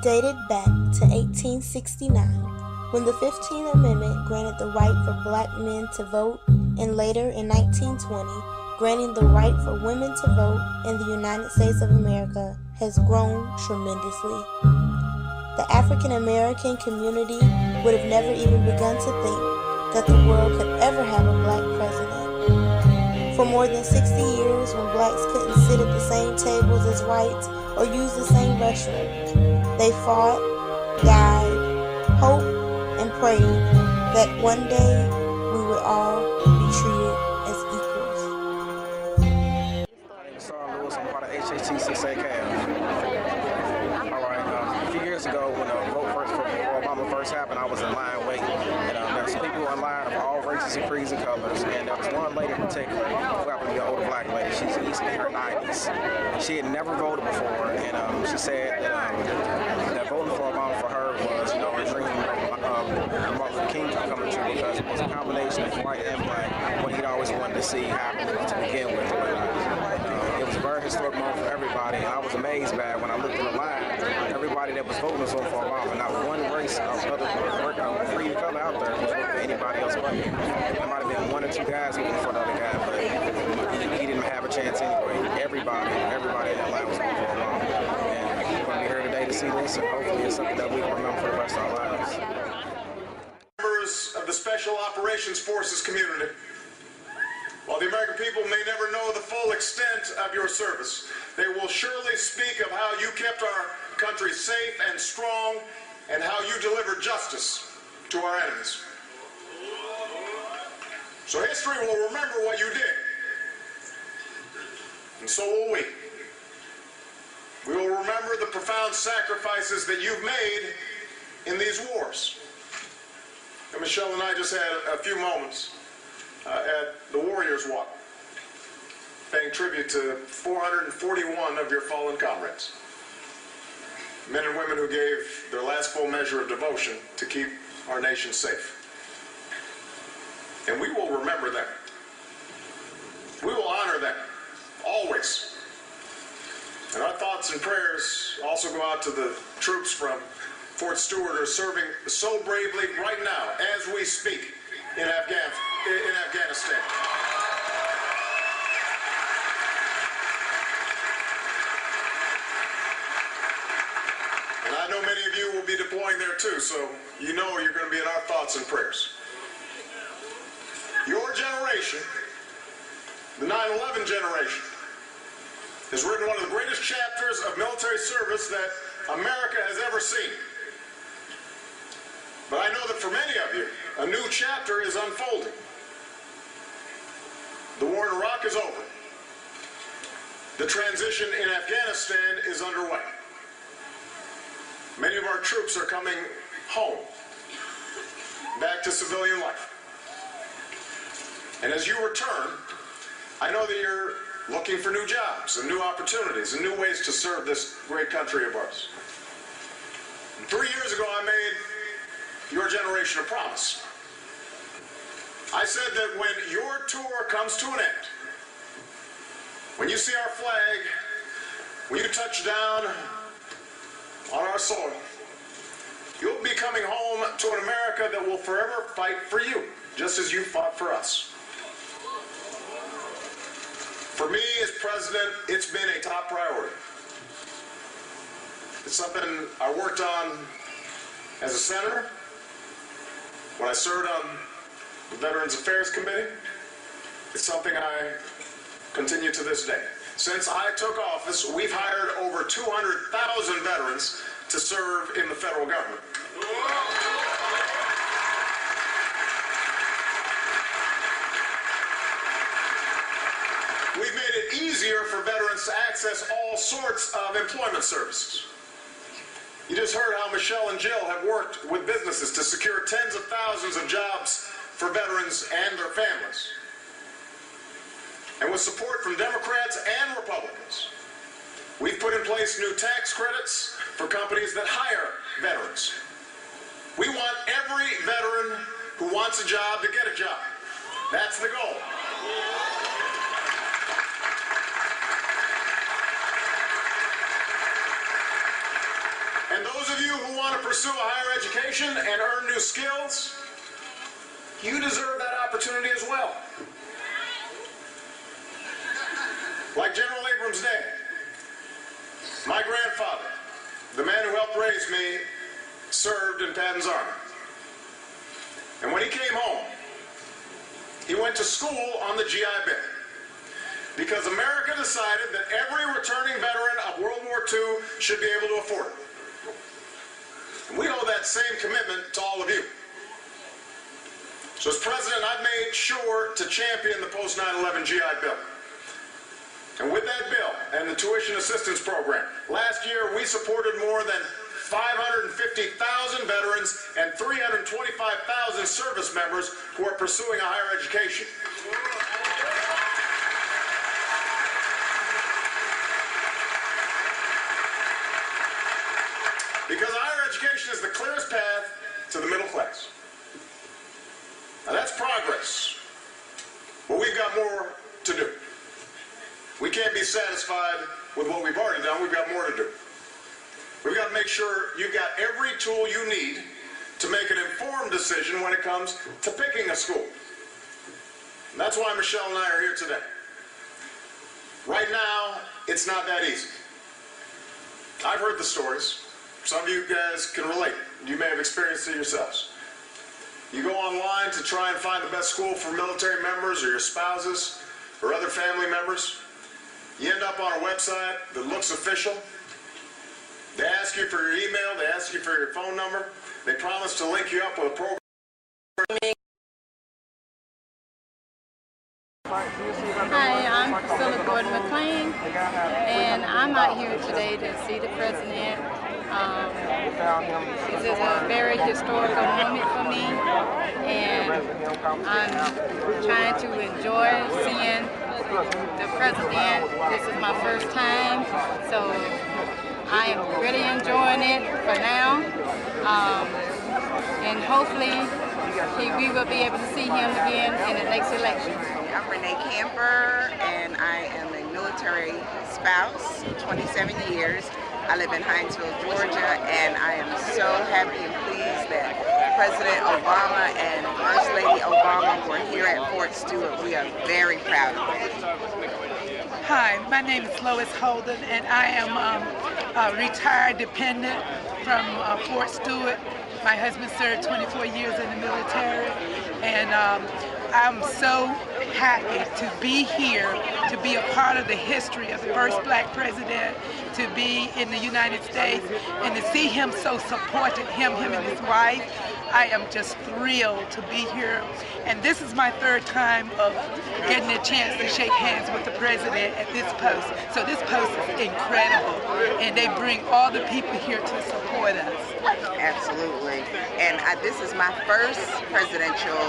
dated back to 1869, when the 15th Amendment granted the right for black men to vote, and later in 1920, granting the right for women to vote in the United States of America, has grown tremendously. The African American community would have never even begun to think that the world could ever have a black president. For more than 60 years, when blacks couldn't sit at the same tables as whites or use the same restroom, they fought, died, hoped, and prayed that one day we would all be treated as equals. Lewis, I'm part of HHT6A CAF. Alright, a few years ago when the vote for Obama first happened, I was in line waiting. And there were some people in line of all races and creeds and colors. And there was one lady in particular, who happened to be an older black lady. She's easily in her 90s. She had never voted before, and she said that voting for Obama for her was, a dream Martin Luther King to come true, because it was a combination of white and black, what he'd always wanted to see happen to begin with. It was a very historic moment for everybody, and I was amazed by it when I looked in the line. Everybody that was voting was voting for Obama. Not one race of other creed color out there was voting for anybody else but him. There might have been one or two guys voting for the other guy, but he didn't have a chance anyway. Everybody in that line was voting for Obama. And we're going to be here today to see this, and hopefully it's something that we can remember for the rest of our lives. Members of the Special Operations Forces community, while the American people may never know the full extent of your service, they will surely speak of how you kept our country safe and strong, and how you delivered justice to our enemies. So history will remember what you did, and so will we. We will remember the profound sacrifices that you've made in these wars. And Michelle and I just had a few moments at the Warriors Walk, paying tribute to 441 of your fallen comrades. Men and women who gave their last full measure of devotion to keep our nation safe. And we will remember them. We will honor them, always. And our thoughts and prayers also go out to the troops from Fort Stewart who are serving so bravely right now, as we speak, in Afghanistan. And I know many of you will be deploying there too, so you know you're going to be in our thoughts and prayers. Your generation, the 9/11 generation, has written one of the greatest chapters of military service that America has ever seen. But I know that for many of you, a new chapter is unfolding. The war in Iraq is over. The transition in Afghanistan is underway. Many of our troops are coming home, back to civilian life. And as you return, I know that you're looking for new jobs and new opportunities and new ways to serve this great country of ours. And 3 years ago, I made your generation a promise. I said that when your tour comes to an end, when you see our flag, when you touch down on our soil, you'll be coming home to an America that will forever fight for you, just as you fought for us. For me as president, it's been a top priority. It's something I worked on as a senator, when I served on the Veterans Affairs Committee. It's something I continue to this day. Since I took office, we've hired over 200,000 veterans to serve in the federal government. We've made it easier for veterans to access all sorts of employment services. You just heard how Michelle and Jill have worked with businesses to secure tens of thousands of jobs for veterans and their families. And with support from Democrats and Republicans, we've put in place new tax credits for companies that hire veterans. We want every veteran who wants a job to get a job. That's the goal. And those of want to pursue a higher education and earn new skills, you deserve that opportunity as well. Like General Abrams' dad, my grandfather, the man who helped raise me, served in Patton's Army. And when he came home, he went to school on the GI Bill, because America decided that every returning veteran of World War II should be able to afford it. And we owe that same commitment to all of you. So as president, I've made sure to champion the post 9/11 GI Bill. And with that bill and the tuition assistance program, last year we supported more than 550,000 veterans and 325,000 service members who are pursuing a higher education. Because higher education is the clearest path to the middle class. Now that's progress, but we've got more to do. We can't be satisfied with what we've already done. We've got more to do. We've got to make sure you've got every tool you need to make an informed decision when it comes to picking a school. And that's why Michelle and I are here today. Right now, it's not that easy. I've heard the stories. Some of you guys can relate. You may have experienced it yourselves. You go online to try and find the best school for military members or your spouses or other family members. You end up on a website that looks official. They ask you for your email, they ask you for your phone number, they promise to link you up with a program. Hi, I'm Priscilla Gordon McLean, and I'm out here today to see the president. This is a very historical moment for me, and I'm trying to enjoy seeing the president. This is my first time, so I am really enjoying it for now, and hopefully we will be able to see him again in the next election. I'm Renee Camper, and I am a military spouse, 27 years. I live in Hinesville, Georgia, and I am so happy and pleased that President Obama and First Lady Obama were here at Fort Stewart. We are very proud of them. Hi, my name is Lois Holden, and I am a retired dependent from Fort Stewart. My husband served 24 years in the military, and I'm so happy to be here, to be a part of the history of the first black president, to be in the United States, and to see him so supported, him and his wife. I am just thrilled to be here, and this is my third time of getting a chance to shake hands with the president at this post. So this post is incredible, and they bring all the people here to support us. Absolutely, and this is my first presidential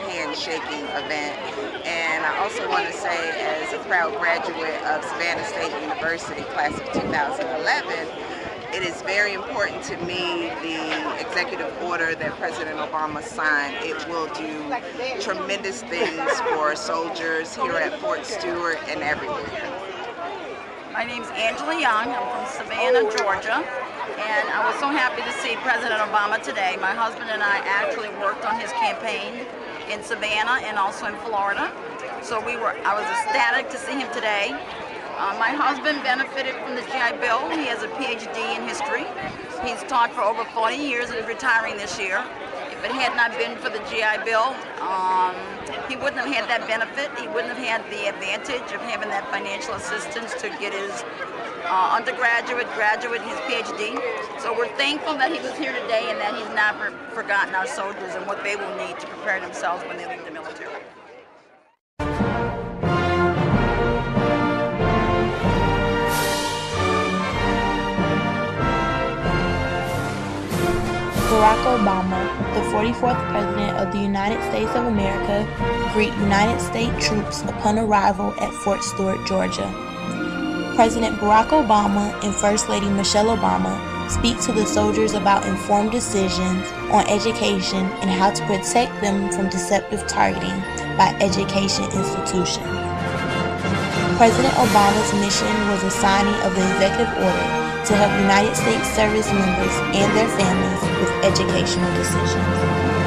handshaking event, and I also want to say, as a proud graduate of Savannah State University, class of 2011, it is very important to me, the executive order that President Obama signed. It will do tremendous things for soldiers here at Fort Stewart and everywhere. My name is Angela Young. I'm from Savannah, Georgia, and I was so happy to see President Obama today. My husband and I actually worked on his campaign in Savannah and also in Florida, so I was ecstatic to see him today. My husband benefited from the GI Bill. He has a PhD in history. He's taught for over 40 years and is retiring this year. If it had not been for the GI Bill, he wouldn't have had that benefit. He wouldn't have had the advantage of having that financial assistance to get his undergraduate, graduate, and his PhD. So we're thankful that he was here today and that he's not forgotten our soldiers and what they will need to prepare themselves when they leave the military. Barack Obama, the 44th President of the United States of America, greet United States troops upon arrival at Fort Stewart, Georgia. President Barack Obama and First Lady Michelle Obama speak to the soldiers about informed decisions on education and how to protect them from deceptive targeting by education institutions. President Obama's mission was the signing of the executive order to help United States service members and their families with educational decisions.